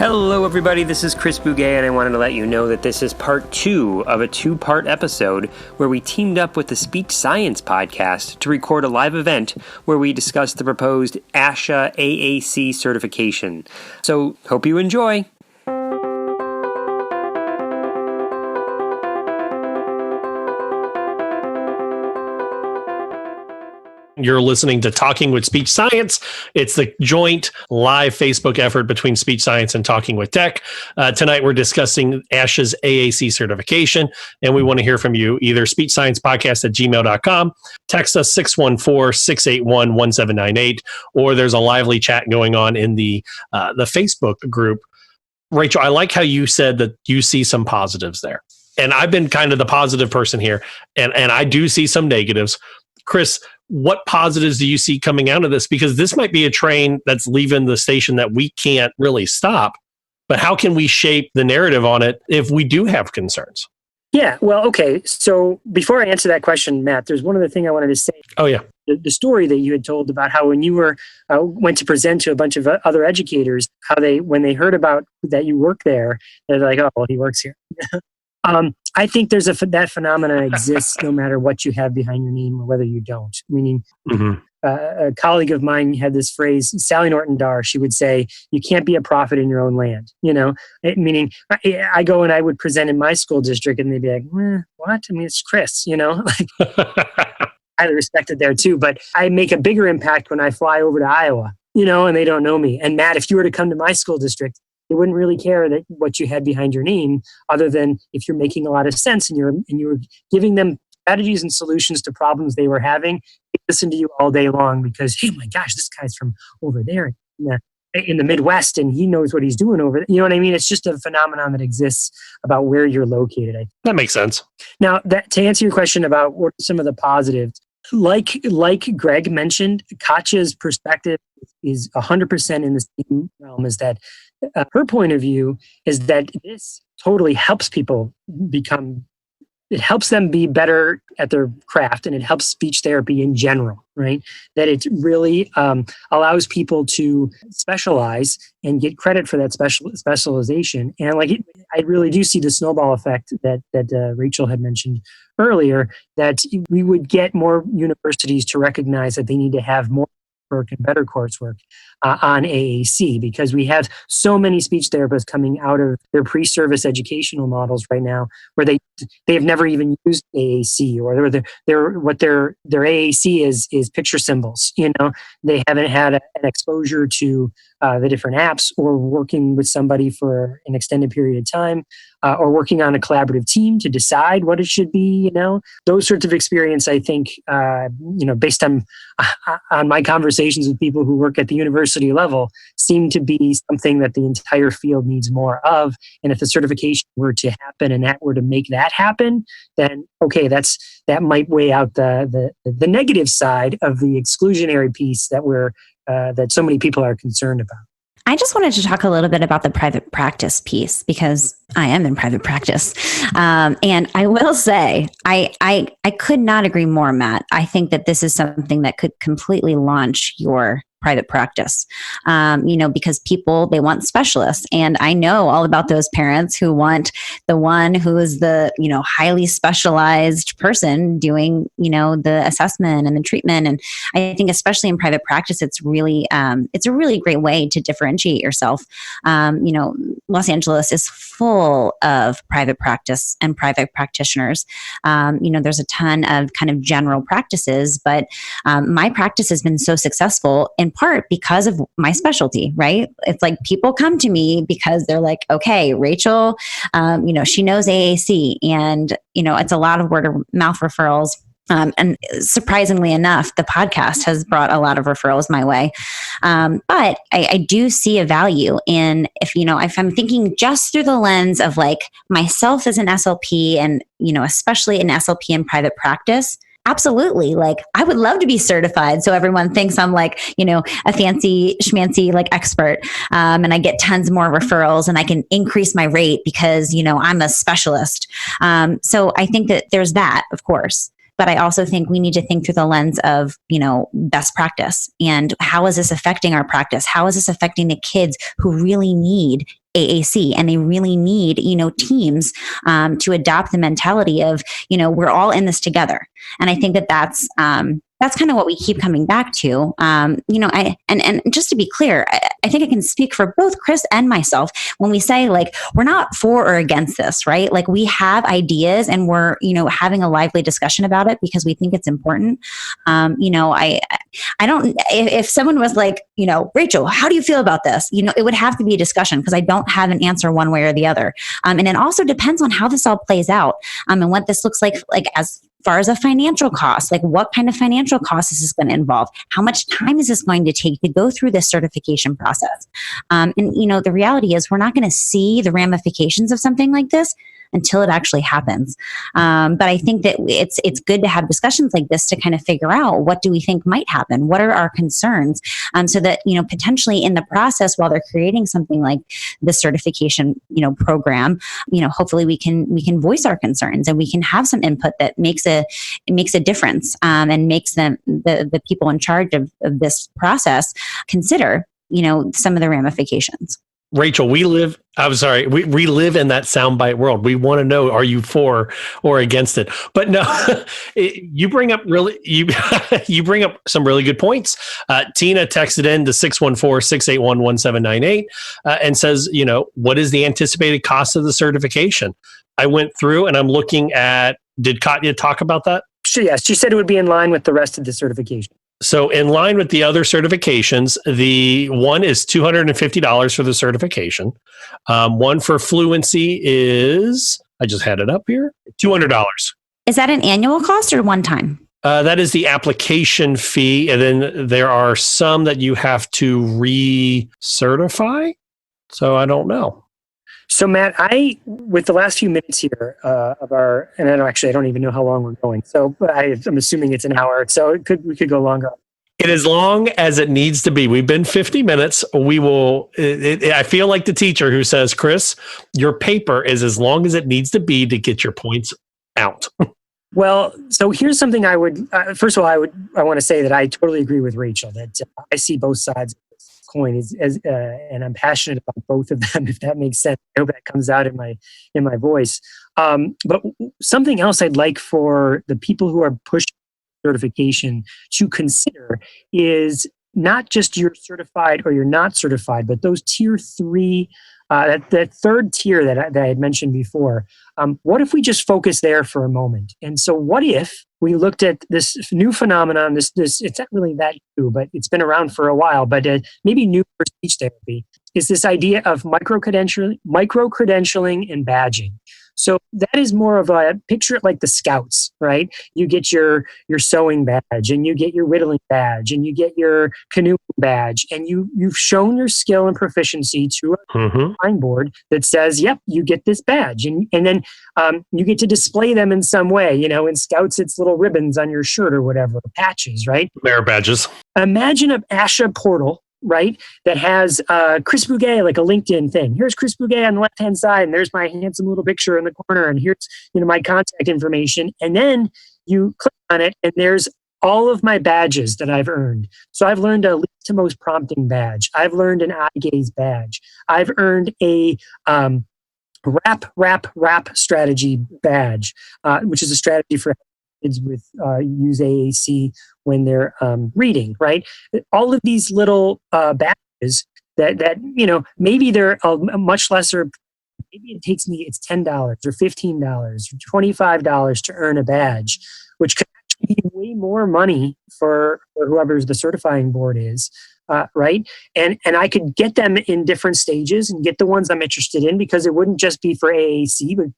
Hello everybody, this is Chris Bouguet, and I wanted to let you know that this is part 2 of a 2-part episode where we teamed up with the SpeechScience podcast to record a live event where we discuss the proposed ASHA AAC certification. So, hope you enjoy! You're listening to Talking with SpeechScience. It's the joint live Facebook effort between SpeechScience and Talking with Tech. Tonight, we're discussing ASHA's AAC certification, and we want to hear from you, either speechsciencepodcast@gmail.com, text us 614-681-1798, or there's a lively chat going on in the Facebook group. Rachel, I like how you said that you see some positives there. And I've been kind of the positive person here, and I do see some negatives. Chris, what positives do you see coming out of this? Because this might be a train that's leaving the station that we can't really stop. But how can we shape the narrative on it if we do have concerns? Yeah, well, okay. So before I answer that question, Matt, there's one other thing I wanted to say. Oh, yeah. The story that you had told about how when you were went to present to a bunch of other educators, how when they heard about that you work there, they're like, oh, well, he works here. I think there's that phenomena exists no matter what you have behind your name or whether you don't. Meaning, a colleague of mine had this phrase, Sally Norton Dar, she would say, you can't be a prophet in your own land. Meaning I go and I would present in my school district and they'd be like, what? I mean, it's Chris, highly respected there too. But I make a bigger impact when I fly over to Iowa, and they don't know me. And Matt, if you were to come to my school district, they wouldn't really care that what you had behind your name, other than if you're making a lot of sense and you're giving them strategies and solutions to problems they were having. They listen to you all day long because, hey, my gosh, this guy's from over there in the Midwest and he knows what he's doing over there. You know what I mean? It's just a phenomenon that exists about where you're located. That makes sense. Now, to answer your question about what are some of the positives, like Greg mentioned, Katja's perspective is 100% in the same realm as that. Her point of view is that this totally helps people it helps them be better at their craft, and it helps speech therapy in general, right? That it really allows people to specialize and get credit for that specialization. And I really do see the snowball effect that Rachel had mentioned earlier, that we would get more universities to recognize that they need to have more work and better coursework on AAC, because we have so many speech therapists coming out of their pre-service educational models right now where they have never even used AAC, or their AAC is picture symbols. They haven't had an exposure to the different apps, or working with somebody for an extended period of time, or working on a collaborative team to decide what it should be. Those sorts of experience, I think, based on my conversations with people who work at the university level, seem to be something that the entire field needs more of. And if the certification were to happen and that were to make that happen, then okay, that might weigh out the negative side of the exclusionary piece that so many people are concerned about. I just wanted to talk a little bit about the private practice piece, because I am in private practice. And I will say, I could not agree more, Matt. I think that this is something that could completely launch your private practice, because people, they want specialists. And I know all about those parents who want the one who is the, highly specialized person doing, the assessment and the treatment. And I think especially in private practice, it's a really great way to differentiate yourself. Los Angeles is full of private practice and private practitioners. There's a ton of kind of general practices, but my practice has been so successful in part because of my specialty, right? It's like people come to me because they're like, okay, Rachel, she knows AAC, and, it's a lot of word of mouth referrals. And surprisingly enough, the podcast has brought a lot of referrals my way. But I do see a value in if I'm thinking just through the lens of myself as an SLP, and, especially an SLP in private practice. Absolutely. I would love to be certified so everyone thinks I'm a fancy schmancy expert. And I get tons more referrals and I can increase my rate because, I'm a specialist. So I think that there's that, of course. But I also think we need to think through the lens of, best practice, and how is this affecting our practice? How is this affecting the kids who really need AAC, and they really need, teams to adopt the mentality of, we're all in this together. And I think that that's kind of what we keep coming back to. And just to be clear, I think I can speak for both Chris and myself when we say, like, we're not for or against this, right? Like, we have ideas and we're, having a lively discussion about it because we think it's important. I don't, if someone was like, Rachel, how do you feel about this? It would have to be a discussion because I don't have an answer one way or the other. And it also depends on how this all plays out, and what this looks like as far as a financial cost, like what kind of financial cost is this going to involve? How much time is this going to take to go through this certification process? And the reality is we're not going to see the ramifications of something like this until it actually happens. But I think that it's good to have discussions like this to kind of figure out, what do we think might happen? What are our concerns? So that, potentially in the process, while they're creating something like the certification, program, hopefully we can voice our concerns and we can have some input that makes a difference, and makes them, the people in charge of this process, consider, some of the ramifications. Rachel, we live in that soundbite world. We want to know, are you for or against it? But no, you bring up you bring up some really good points. Tina texted in to 614-681-1798 and says, what is the anticipated cost of the certification? I went through and I'm looking at, did Katya talk about that? Yes, she said it would be in line with the rest of the certification. So in line with the other certifications, the one is $250 for the certification. One for fluency is, I just had it up here, $200. Is that an annual cost or one time? That is the application fee. And then there are some that you have to recertify. So I don't know. So Matt, with the last few minutes here of our, and I don't even know how long we're going. So I'm assuming it's an hour. So we could go longer. It is long as it needs to be. We've been 50 minutes. We will, I feel like the teacher who says, Chris, your paper is as long as it needs to be to get your points out. Well, so here's something I would, first of all, I want to say that I totally agree with Rachel that I see both sides of this coin and I'm passionate about both of them, if that makes sense. I hope that comes out in my voice. But something else I'd like for the people who are pushing certification to consider is not just you're certified or you're not certified, but those tier 3, that third tier that I had mentioned before. What if we just focus there for a moment? And so what if we looked at this new phenomenon, this it's not really that new, but it's been around for a while, but maybe new for speech therapy, is this idea of microcredentialing and badging. So that is more of a picture it like the Scouts, right? You get your sewing badge, and you get your whittling badge, and you get your canoeing badge, and you've shown your skill and proficiency to a signboard that says, "Yep, you get this badge," and then you get to display them in some way. In Scouts, it's little ribbons on your shirt or whatever, patches, right? Merit badges. Imagine an ASHA portal, right, that has Chris Bouguet, like a LinkedIn thing. Here's Chris Bouguet on the left-hand side, and there's my handsome little picture in the corner, and here's my contact information. And then you click on it, and there's all of my badges that I've earned. So I've learned a least to most prompting badge. I've learned an eye gaze badge. I've earned a Wrap strategy badge, which is a strategy for kids with use AAC when they're reading, right? All of these little badges that maybe they're a much lesser. Maybe it takes me, it's $10 or $15 or $25 to earn a badge, which could actually be way more money for whoever's the certifying board is. Right? And I could get them in different stages and get the ones I'm interested in, because it wouldn't just be for AAC, but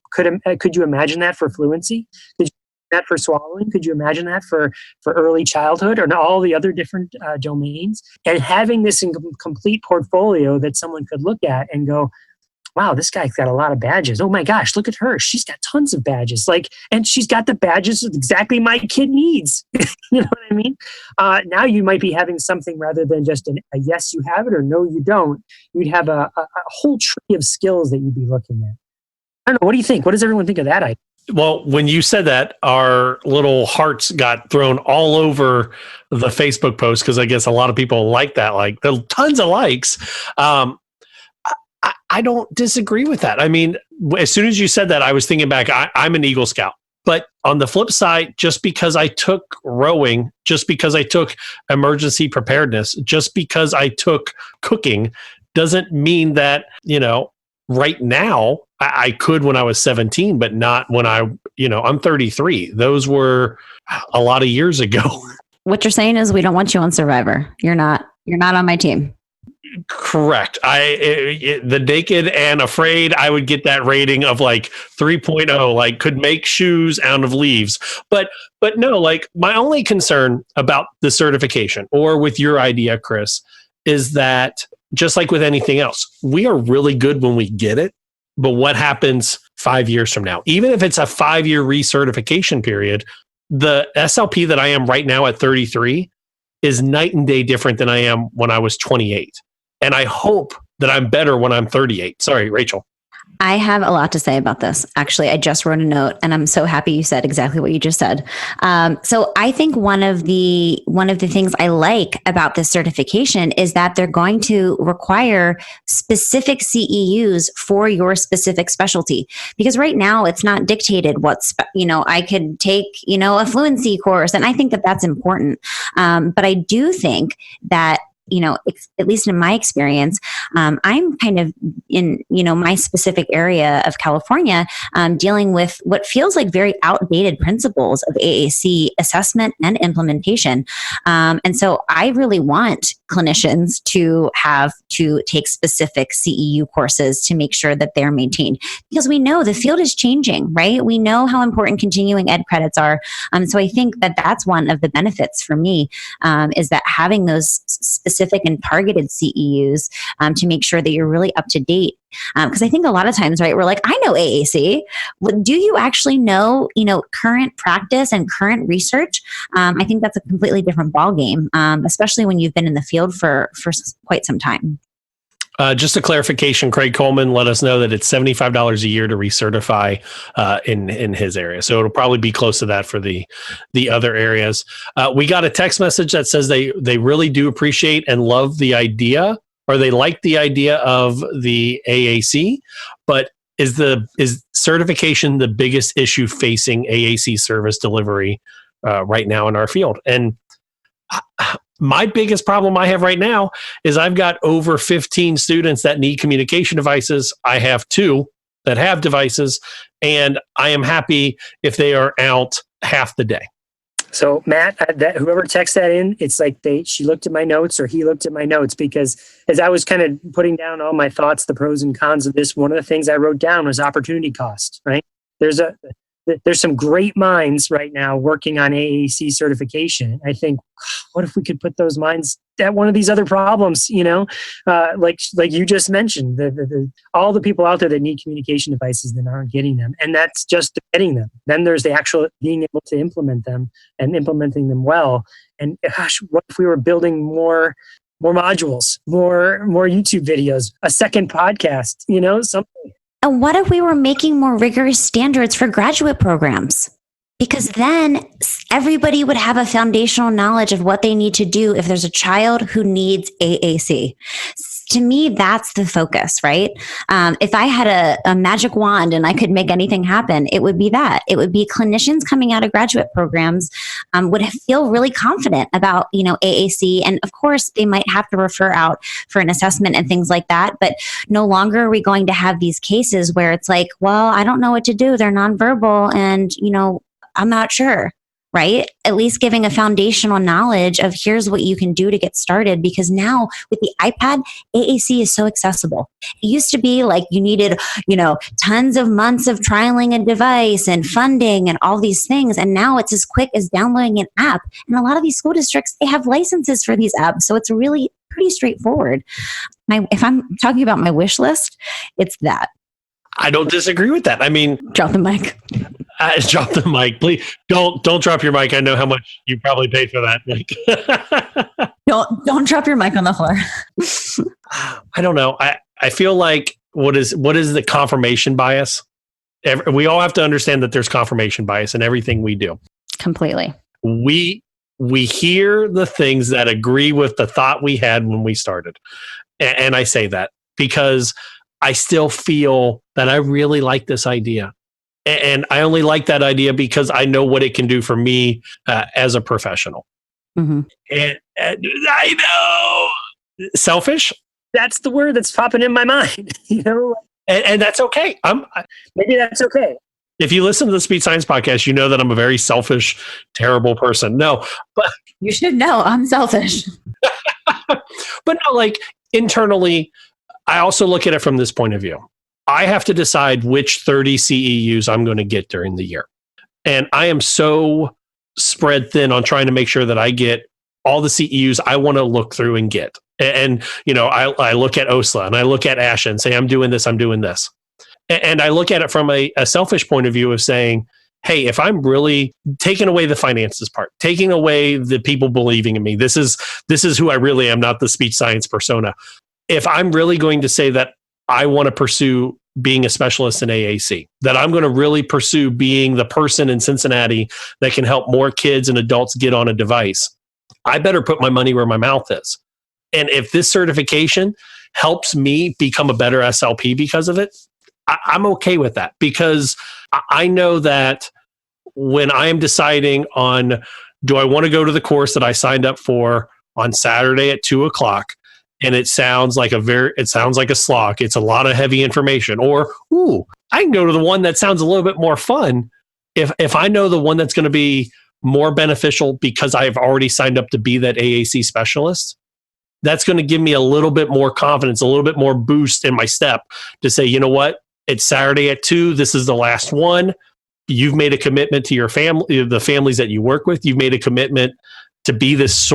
could you imagine that for fluency? Could you imagine that for swallowing? Could you imagine that for early childhood or all the other different domains? And having this in complete portfolio that someone could look at and go, wow, this guy's got a lot of badges. Oh my gosh, look at her. She's got tons of badges. And she's got the badges that exactly my kid needs. You know what I mean? Now you might be having something rather than just a yes, you have it, or no, you don't. You'd have a whole tree of skills that you'd be looking at. I don't know. What do you think? What does everyone think of that idea? Well, when you said that, our little hearts got thrown all over the Facebook post, because I guess a lot of people like that. Like, there are tons of likes. I don't disagree with that. I mean, as soon as you said that, I was thinking back, I'm an Eagle Scout. But on the flip side, just because I took rowing, just because I took emergency preparedness, just because I took cooking, doesn't mean that, right now I could when I was 17, but not when I'm 33. Those were a lot of years ago. What you're saying is we don't want you on Survivor. You're not on my team. Correct. The naked and afraid, I would get that rating of like 3.0, like could make shoes out of leaves. But no, like my only concern about the certification or with your idea, Chris, is that just like with anything else, we are really good when we get it. But what happens 5 years from now? Even if it's a 5-year recertification period, the SLP that I am right now at 33 is night and day different than I am when I was 28. And I hope that I'm better when I'm 38. Sorry, Rachel. I have a lot to say about this. Actually, I just wrote a note, and I'm so happy you said exactly what you just said. So I think one of the things I like about this certification is that they're going to require specific CEUs for your specific specialty. Because right now it's not dictated I could take, a fluency course, and I think that that's important. But I do think that at least in my experience, I'm kind of in, my specific area of California, dealing with what feels like very outdated principles of AAC assessment and implementation. And so I really want clinicians to have to take specific CEU courses to make sure that they're maintained, because we know the field is changing, right? We know how important continuing ed credits are. So I think that that's one of the benefits for me, is that having those specific and targeted CEUs to make sure that you're really up to date. Because I think a lot of times, right, we're like, I know AAC. Well, do you actually know, current practice and current research? I think that's a completely different ballgame, especially when you've been in the field for quite some time. Just a clarification, Craig Coleman let us know that it's $75 a year to recertify in his area. So it'll probably be close to that for the other areas. We got a text message that says they really do appreciate and love the idea, or they like the idea of the AAC, but is certification the biggest issue facing AAC service delivery right now in our field? And my biggest problem I have right now is I've got over 15 students that need communication devices. I have 2 that have devices, and I am happy if they are out half the day. So Matt, whoever texted that in, it's like she looked at my notes, or he looked at my notes, because as I was kind of putting down all my thoughts, the pros and cons of this, one of the things I wrote down was opportunity cost, right? There's some great minds right now working on AAC certification. I think, what if we could put those minds at one of these other problems, like you just mentioned, all the people out there that need communication devices that aren't getting them. And that's just getting them. Then there's the actual being able to implement them and implementing them well. And gosh, what if we were building more modules, more YouTube videos, a second podcast, something. And what if we were making more rigorous standards for graduate programs? Because then everybody would have a foundational knowledge of what they need to do if there's a child who needs AAC. To me, that's the focus, right? If I had a magic wand and I could make anything happen, it would be that. It would be clinicians coming out of graduate programs would feel really confident about, AAC. And of course, they might have to refer out for an assessment and things like that. But no longer are we going to have these cases where it's like, well, I don't know what to do. They're nonverbal and, I'm not sure. Right? At least giving a foundational knowledge of here's what you can do to get started, because now with the iPad, AAC is so accessible. It used to be like you needed, tons of months of trialing a device and funding and all these things. And now it's as quick as downloading an app. And a lot of these school districts, they have licenses for these apps. So it's really pretty straightforward. If I'm talking about my wish list, it's that. I don't disagree with that. I mean, drop the mic. Drop the mic, please. Don't drop your mic. I know how much you probably paid for that. Like, don't drop your mic on the floor. I don't know. I feel like what is the confirmation bias? We all have to understand that there's confirmation bias in everything we do. Completely. We hear the things that agree with the thought we had when we started, and I say that because I still feel that I really like this idea. And I only like that idea because I know what it can do for me as a professional. Mm-hmm. And I know, selfish. That's the word that's popping in my mind. And that's okay. Maybe that's okay. If you listen to the SpeechScience podcast, you know that I'm a very selfish, terrible person. No, but you should know I'm selfish. But no, like internally, I also look at it from this point of view. I have to decide which 30 CEUs I'm going to get during the year. And I am so spread thin on trying to make sure that I get all the CEUs I want to look through and get. And I look at OSLA and I look at ASHA and say, I'm doing this. And I look at it from a selfish point of view of saying, hey, if I'm really taking away the finances part, taking away the people believing in me, this is who I really am, not the speech science persona. If I'm really going to say that I want to pursue being a specialist in AAC, that I'm going to really pursue being the person in Cincinnati that can help more kids and adults get on a device, I better put my money where my mouth is. And if this certification helps me become a better SLP because of it, I'm okay with that, because I know that when I am deciding on, do I want to go to the course that I signed up for on Saturday at 2:00, and it sounds like a slog. It's a lot of heavy information. Or, I can go to the one that sounds a little bit more fun. If I know the one that's going to be more beneficial because I've already signed up to be that AAC specialist, that's going to give me a little bit more confidence, a little bit more boost in my step to say, you know what? It's Saturday at 2:00. This is the last one. You've made a commitment to your family, the families that you work with. You've made a commitment to be this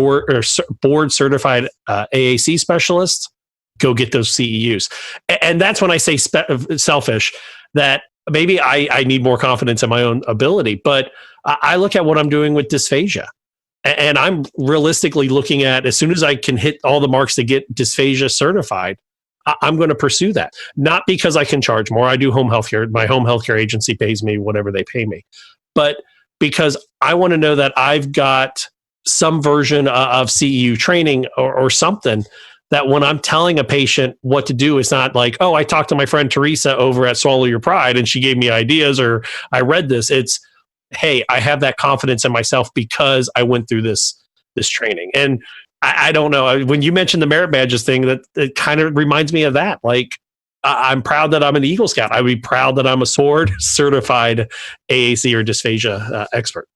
board certified AAC specialist. Go get those CEUs. And that's when I say selfish, that maybe I need more confidence in my own ability. But I look at what I'm doing with dysphagia. And I'm realistically looking at, as soon as I can hit all the marks to get dysphagia certified, I'm going to pursue that. Not because I can charge more. I do home healthcare. My home healthcare agency pays me whatever they pay me. But because I want to know that I've got some version of CEU training or something, that when I'm telling a patient what to do, it's not like, oh, I talked to my friend Teresa over at Swallow Your Pride and she gave me ideas, or I read this. It's, hey, I have that confidence in myself because I went through this training. And I don't know, when you mentioned the merit badges thing, that it kind of reminds me of that. Like, I'm proud that I'm an Eagle Scout. I'd be proud that I'm a SWORD certified AAC or dysphagia expert.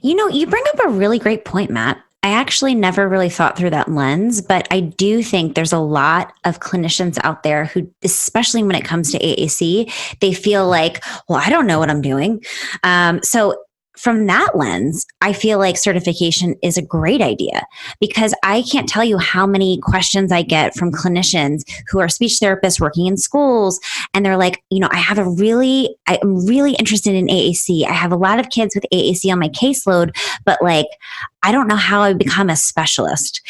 You bring up a really great point, Matt. I actually never really thought through that lens, but I do think there's a lot of clinicians out there who, especially when it comes to AAC, they feel like, well, I don't know what I'm doing. So from that lens, I feel like certification is a great idea, because I can't tell you how many questions I get from clinicians who are speech therapists working in schools. And they're like, I'm really interested in AAC. I have a lot of kids with AAC on my caseload, but like, I don't know how I become a specialist.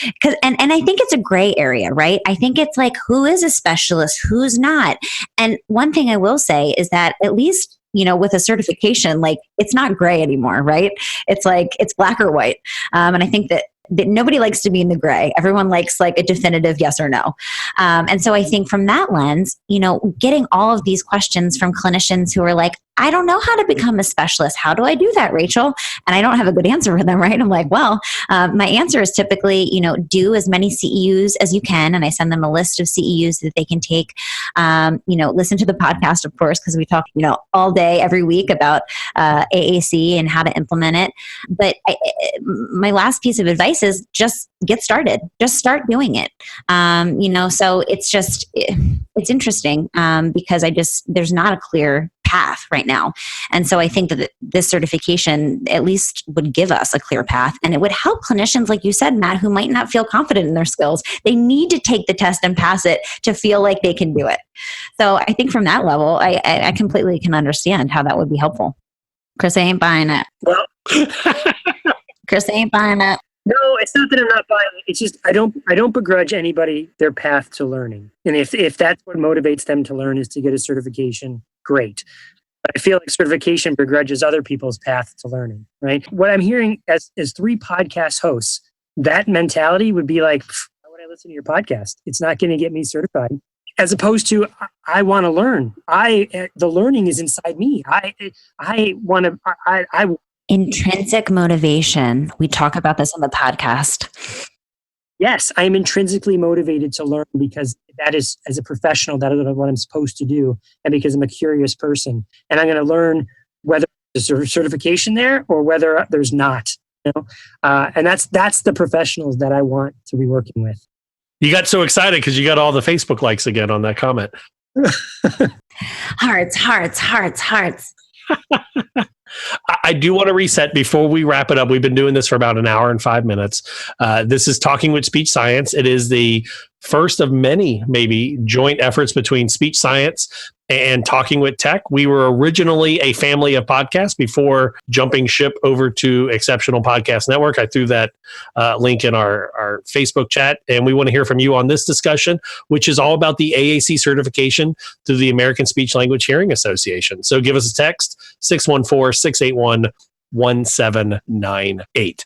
And I think it's a gray area, right? I think it's like, who is a specialist? Who's not? And one thing I will say is that, at least with a certification, like, it's not gray anymore, right? It's like, it's black or white. And I think that nobody likes to be in the gray. Everyone likes like a definitive yes or no. And so I think from that lens, getting all of these questions from clinicians who are like, I don't know how to become a specialist. How do I do that, Rachel? And I don't have a good answer for them, right? I'm like, well, my answer is typically, do as many CEUs as you can. And I send them a list of CEUs that they can take. Listen to the podcast, of course, because we talk, all day, every week about AAC and how to implement it. But my last piece of advice is just get started. Just start doing it. So it's interesting because there's not a clear path right now. And so I think that this certification at least would give us a clear path, and it would help clinicians, like you said, Matt, who might not feel confident in their skills. They need to take the test and pass it to feel like they can do it. So I think from that level, I completely can understand how that would be helpful. Chris, I ain't buying it. Well, Chris, I ain't buying it. No, it's not that I'm not buying it. It's just I don't begrudge anybody their path to learning. And if that's what motivates them to learn is to get a certification, great. But I feel like certification begrudges other people's path to learning, right? What I'm hearing as 3 podcast hosts, that mentality would be like, why would I listen to your podcast? It's not going to get me certified. as opposed to I want to learn. The learning is inside me. I want to. I Intrinsic motivation. We talk about this on the podcast. Yes, I am intrinsically motivated to learn because that is, as a professional, that is what I'm supposed to do, and because I'm a curious person, and I'm going to learn whether there's a certification there or whether there's not. And that's the professionals that I want to be working with. You got so excited because you got all the Facebook likes again on that comment. Hearts, hearts, hearts, hearts. I do want to reset before we wrap it up. We've been doing this for about an hour and 5 minutes. This is Talking with SpeechScience. It is the first of many, maybe, joint efforts between SpeechScience and Talking with Tech. We were originally a family of podcasts before jumping ship over to Exceptional Podcast Network. I threw that link in our Facebook chat, and we want to hear from you on this discussion, which is all about the AAC certification through the American Speech Language Hearing Association. So give us a text, 614-681-1798.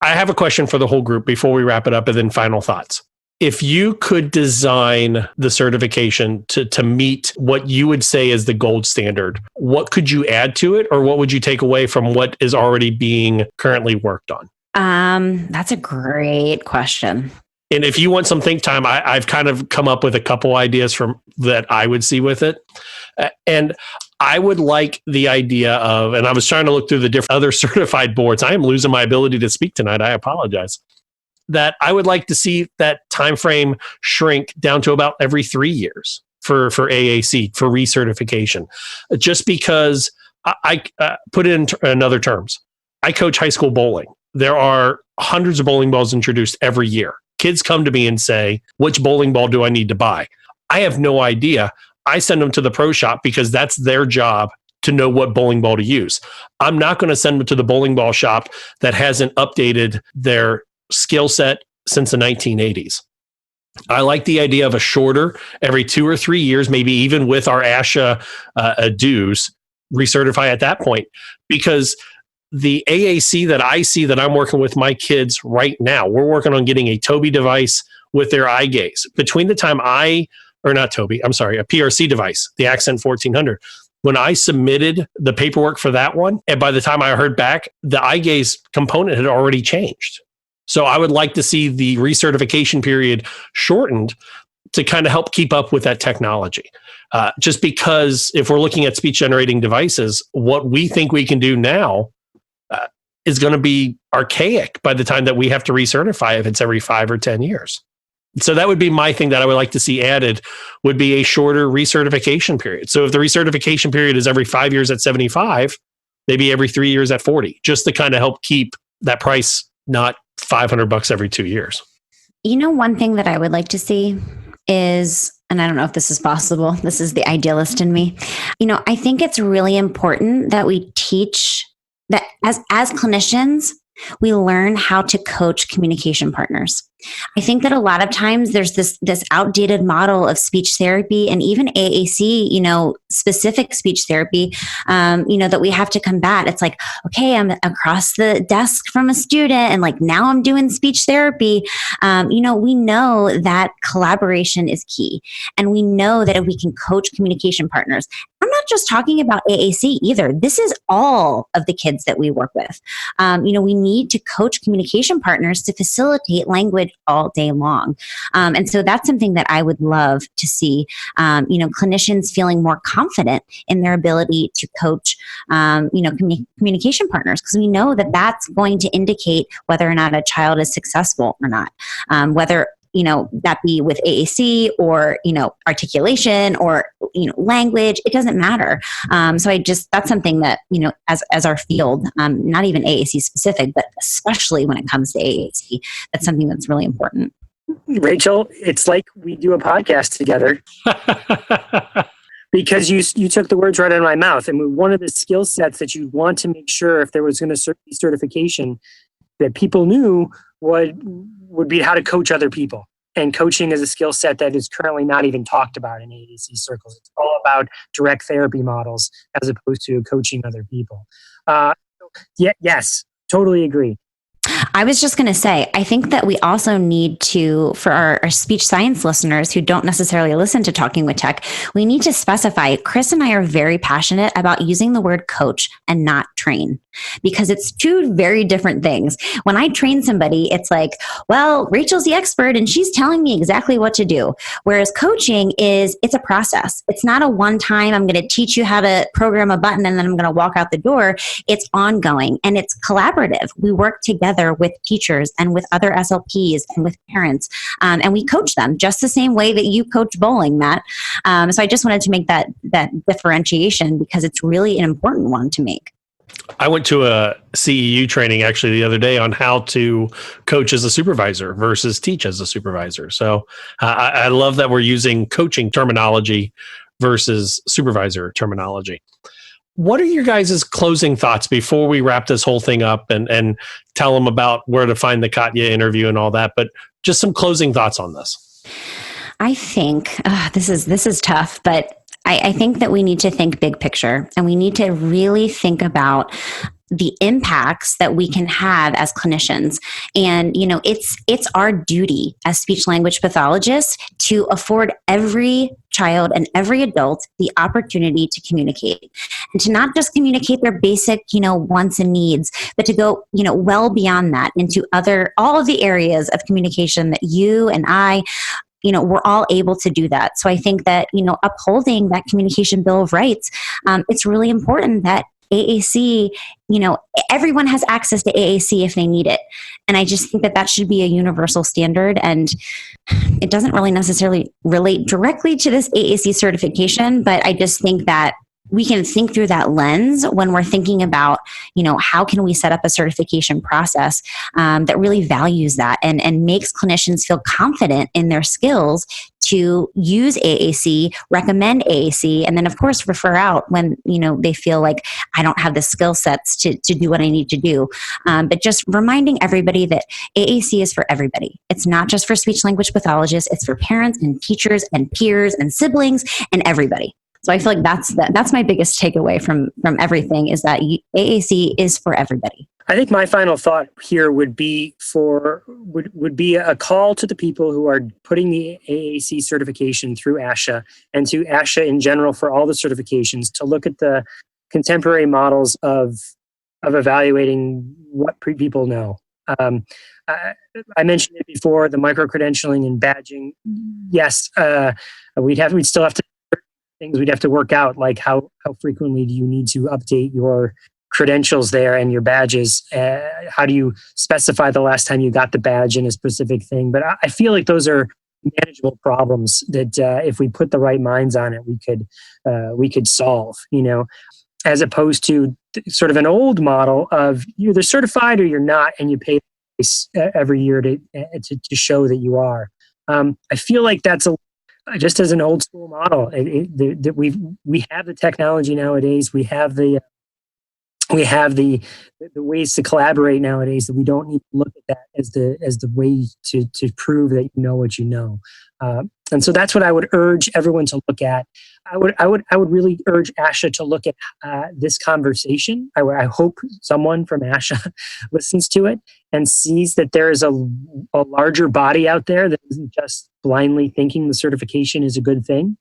I have a question for the whole group before we wrap it up, and then final thoughts. If you could design the certification to meet what you would say is the gold standard, what could you add to it, or what would you take away from what is already being currently worked on? That's a great question. And if you want some think time, I've kind of come up with a couple ideas from that I would see with it. And I would like the idea of, and I was trying to look through the different other certified boards. I am losing my ability to speak tonight. I apologize. That I would like to see that time frame shrink down to about every 3 years for AAC, for recertification. Just because I put it in other terms. I coach high school bowling. There are hundreds of bowling balls introduced every year. Kids come to me and say, which bowling ball do I need to buy? I have no idea. I send them to the pro shop because that's their job to know what bowling ball to use. I'm not going to send them to the bowling ball shop that hasn't updated their skill set since the 1980s. I like the idea of a shorter, every 2 or 3 years, maybe even with our ASHA dues, recertify at that point. Because the AAC that I see that I'm working with my kids right now, we're working on getting a Toby device with their eye gaze. Between the time a PRC device, the Accent 1400, when I submitted the paperwork for that one, and by the time I heard back, the eye gaze component had already changed. So I would like to see the recertification period shortened to kind of help keep up with that technology. Just because if we're looking at speech generating devices, what we think we can do now is going to be archaic by the time that we have to recertify if it's every 5 or 10 years. So that would be my thing that I would like to see added, would be a shorter recertification period. So if the recertification period is every 5 years at 75, maybe every 3 years at 40, just to kind of help keep that price not $500 every 2 years. One thing that I would like to see is, and I don't know if this is possible, this is the idealist in me. I think it's really important that we teach that as clinicians, we learn how to coach communication partners. I think that a lot of times there's this outdated model of speech therapy and even AAC, specific speech therapy, that we have to combat. It's like, okay, I'm across the desk from a student and now I'm doing speech therapy. We know that collaboration is key. And we know that if we can coach communication partners, I'm not just talking about AAC either. This is all of the kids that we work with. We need to coach communication partners to facilitate language all day long. And so that's something that I would love to see, clinicians feeling more confident in their ability to coach, communication partners, because we know that that's going to indicate whether or not a child is successful or not, whether that be with AAC or, articulation or, language, it doesn't matter. So that's something that, as our field, not even AAC specific, but especially when it comes to AAC, that's something that's really important. Rachel, it's like we do a podcast together. Because you took the words right out of my mouth. And one of the skill sets that you'd want to make sure if there was going to be certification that people knew would be how to coach other people. And coaching is a skill set that is currently not even talked about in AAC circles. It's all about direct therapy models as opposed to coaching other people. Yes, totally agree. I was just going to say, I think that we also need to, for our speech science listeners who don't necessarily listen to Talking with Tech, we need to specify, Chris and I are very passionate about using the word coach and not train, because it's two very different things. When I train somebody, it's like, well, Rachel's the expert and she's telling me exactly what to do. Whereas coaching it's a process. It's not a one time, I'm going to teach you how to program a button and then I'm going to walk out the door. It's ongoing and it's collaborative. We work together with teachers and with other SLPs and with parents, and we coach them just the same way that you coach bowling, Matt. So I just wanted to make that differentiation because it's really an important one to make. I went to a CEU training actually the other day on how to coach as a supervisor versus teach as a supervisor. So I love that we're using coaching terminology versus supervisor terminology. What are your guys' closing thoughts before we wrap this whole thing up and tell them about where to find the Katya interview and all that? But just some closing thoughts on this. I think this is tough, but I think that we need to think big picture and we need to really think about the impacts that we can have as clinicians. And, it's our duty as speech language pathologists to afford every child and every adult the opportunity to communicate and to not just communicate their basic, wants and needs, but to go, well beyond that into all of the areas of communication that you and I, we're all able to do that. So I think that, upholding that Communication Bill of Rights, it's really important that AAC, everyone has access to AAC if they need it. And I just think that should be a universal standard. And it doesn't really necessarily relate directly to this AAC certification, but I just think that we can think through that lens when we're thinking about, how can we set up a certification process that really values that and makes clinicians feel confident in their skills to use AAC, recommend AAC, and then of course refer out when, they feel like I don't have the skill sets to do what I need to do. But just reminding everybody that AAC is for everybody. It's not just for speech language pathologists, it's for parents and teachers and peers and siblings and everybody. So I feel like that's my biggest takeaway from everything is that AAC is for everybody. I think my final thought here would be a call to the people who are putting the AAC certification through ASHA and to ASHA in general for all the certifications to look at the contemporary models of evaluating what people know. I mentioned it before, the microcredentialing and badging. Yes, we'd still have to things we'd have to work out, like how frequently do you need to update your credentials there and your badges? How do you specify the last time you got the badge in a specific thing? But I feel like those are manageable problems that if we put the right minds on it, we could solve. As opposed to sort of an old model of you're either certified or you're not, and you pay every year to show that you are. I feel like that's just as an old school model. That we have the technology nowadays. We have the ways to collaborate nowadays that we don't need to look at that as the way to prove that you know what you know. And so that's what I would urge everyone to look at. I would really urge ASHA to look at this conversation. I hope someone from ASHA listens to it and sees that there is a larger body out there that isn't just blindly thinking the certification is a good thing.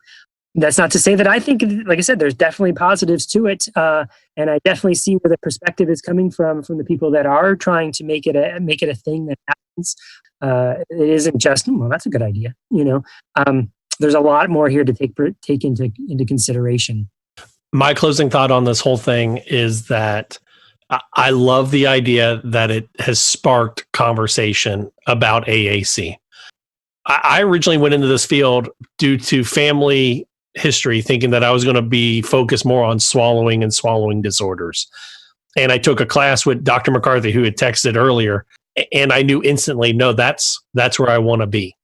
That's not to say that I think, like I said, there's definitely positives to it, and I definitely see where the perspective is coming from the people that are trying to make it a thing that happens. It isn't just, well, that's a good idea. There's a lot more here to take into consideration. My closing thought on this whole thing is that I love the idea that it has sparked conversation about AAC. I originally went into this field due to family history, thinking that I was going to be focused more on swallowing and swallowing disorders. And I took a class with Dr. McCarthy, who had texted earlier, and I knew instantly, no, that's where I want to be.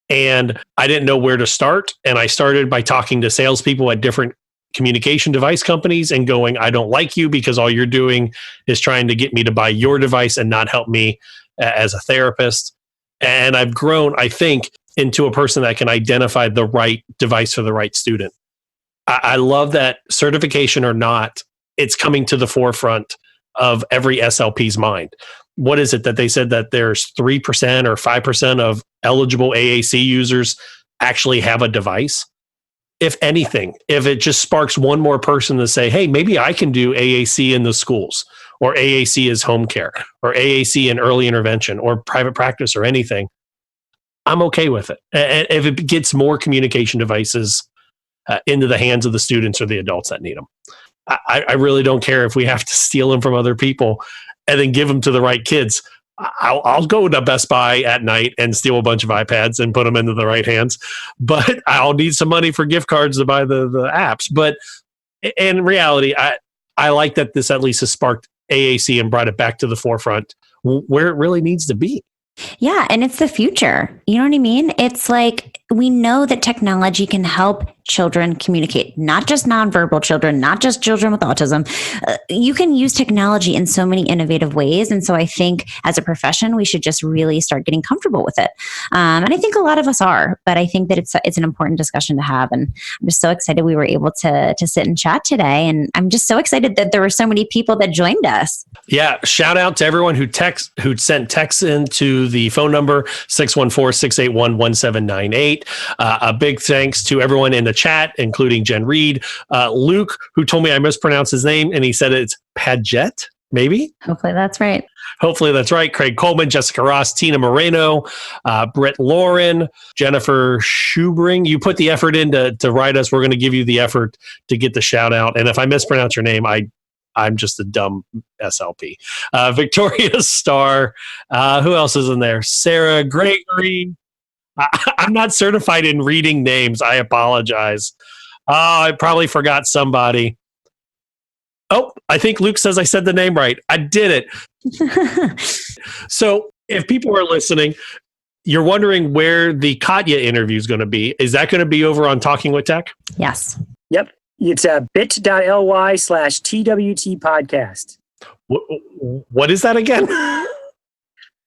And I didn't know where to start. And I started by talking to salespeople at different communication device companies and going, I don't like you because all you're doing is trying to get me to buy your device and not help me as a therapist. And I've grown, I think, into a person that can identify the right device for the right student. I love that, certification or not, it's coming to the forefront of every SLP's mind. what is it that they said that there's 3% or 5% of eligible AAC users actually have a device? If anything, if it just sparks one more person to say, hey, maybe I can do AAC in the schools, or AAC as home care, or AAC in early intervention, or private practice, or anything, I'm okay with it. And if it gets more communication devices into the hands of the students or the adults that need them, I really don't care if we have to steal them from other people and then give them to the right kids. I'll go to Best Buy at night and steal a bunch of iPads and put them into the right hands, but I'll need some money for gift cards to buy the apps. But in reality, I like that this at least has sparked AAC and brought it back to the forefront where it really needs to be. Yeah. And it's the future. You know what I mean? It's like, we know that technology can help children communicate, not just nonverbal children, not just children with autism. You can use technology in so many innovative ways. And so I think as a profession, we should just really start getting comfortable with it. And I think a lot of us are, but I think that it's an important discussion to have. And I'm just so excited we were able to sit and chat today. And I'm just so excited that there were so many people that joined us. Yeah. Shout out to everyone who sent texts into the phone number 614-681-1798. A big thanks to everyone in the chat, including Jen Reed, Luke, who told me I mispronounced his name, and he said it's Paget, maybe? Hopefully that's right. Hopefully that's right. Craig Coleman, Jessica Ross, Tina Moreno, Britt Lauren, Jennifer Schubring. You put the effort in to write us. We're going to give you the effort to get the shout out. And if I mispronounce your name, I'm just a dumb SLP. Victoria Starr. Who else is in there? Sarah Gregory. I'm not certified in reading names. I apologize. I probably forgot somebody. Oh, I think Luke says I said the name right. I did it. So if people are listening, you're wondering where the Katya interview is going to be. Is that going to be over on Talking with Tech? Yes. Yep. It's bit.ly/TWT podcast. What is that again?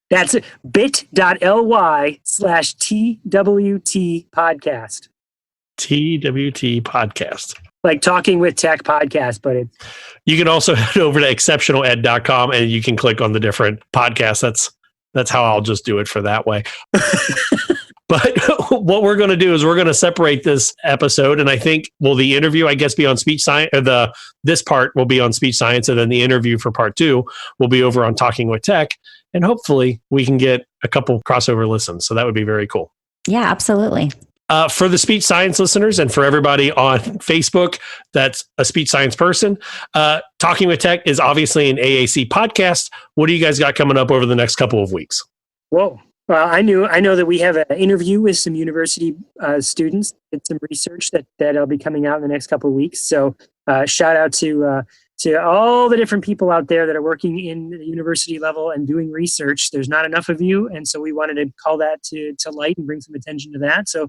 That's bit.ly/TWT podcast. TWT podcast. Like Talking with Tech podcast, but it's... You can also head over to exceptionaled.com and you can click on the different podcasts. That's how I'll just do it for that way. But what we're going to do is we're going to separate this episode, and I think the interview, I guess, be on SpeechScience. This part will be on SpeechScience, and then the interview for part 2 will be over on Talking with Tech, and hopefully we can get a couple crossover listens. So that would be very cool. Yeah, absolutely. For the SpeechScience listeners and for everybody on Facebook that's a SpeechScience person, Talking with Tech is obviously an AAC podcast. What do you guys got coming up over the next couple of weeks? Whoa. Well, I know that we have an interview with some university students. Did some research that'll be coming out in the next couple of weeks. So shout out to all the different people out there that are working in the university level and doing research. There's not enough of you, and so we wanted to call that to light and bring some attention to that. So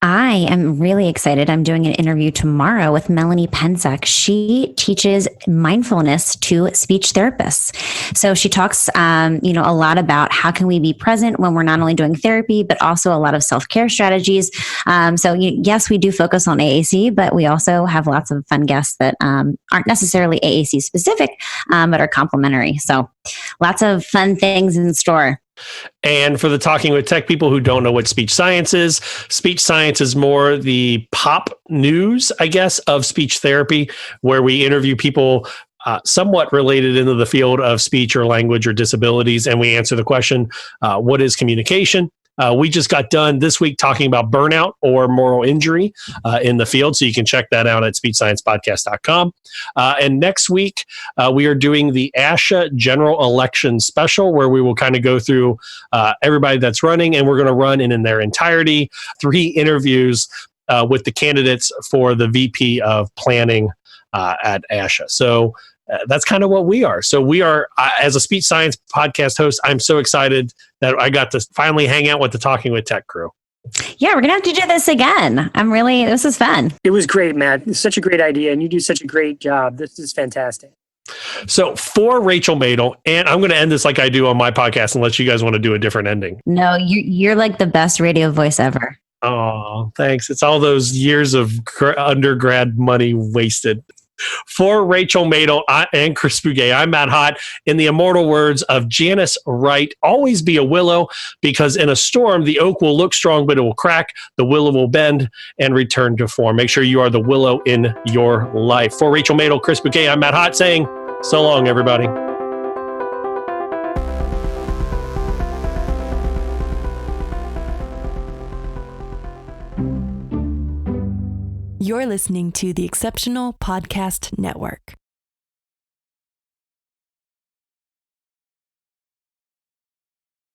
I am really excited. I'm doing an interview tomorrow with Melanie Pensack. She teaches mindfulness to speech therapists. So she talks, a lot about how can we be present when we're not only doing therapy, but also a lot of self-care strategies. Yes, we do focus on AAC, but we also have lots of fun guests that aren't necessarily AAC specific, but are complementary. So lots of fun things in store. And for the Talking with Tech people who don't know what SpeechScience is more the pop news, I guess, of speech therapy, where we interview people somewhat related into the field of speech or language or disabilities, and we answer the question, what is communication? We just got done this week talking about burnout or moral injury in the field. So you can check that out at speechsciencepodcast.com. And next week, we are doing the ASHA general election special, where we will kind of go through everybody that's running, and we're going to run in their entirety 3 interviews with the candidates for the VP of planning at ASHA. So that's kind of what we are. So we are, as a SpeechScience podcast host, I'm so excited that I got to finally hang out with the Talking with Tech crew. Yeah, we're going to have to do this again. This is fun. It was great, Matt. It's such a great idea, and you do such a great job. This is fantastic. So for Rachel Madel, and I'm going to end this like I do on my podcast, unless you guys want to do a different ending. No, you're like the best radio voice ever. Oh, thanks. It's all those years of undergrad money wasted. For Rachel Madel and Chris Bugay, I'm Matt Hott. In the immortal words of Janice Wright, always be a willow, because in a storm, the oak will look strong, but it will crack. The willow will bend and return to form. Make sure you are the willow in your life. For Rachel Madel, Chris Bugay, I'm Matt Hott saying so long, everybody. You're listening to the Exceptional Podcast Network.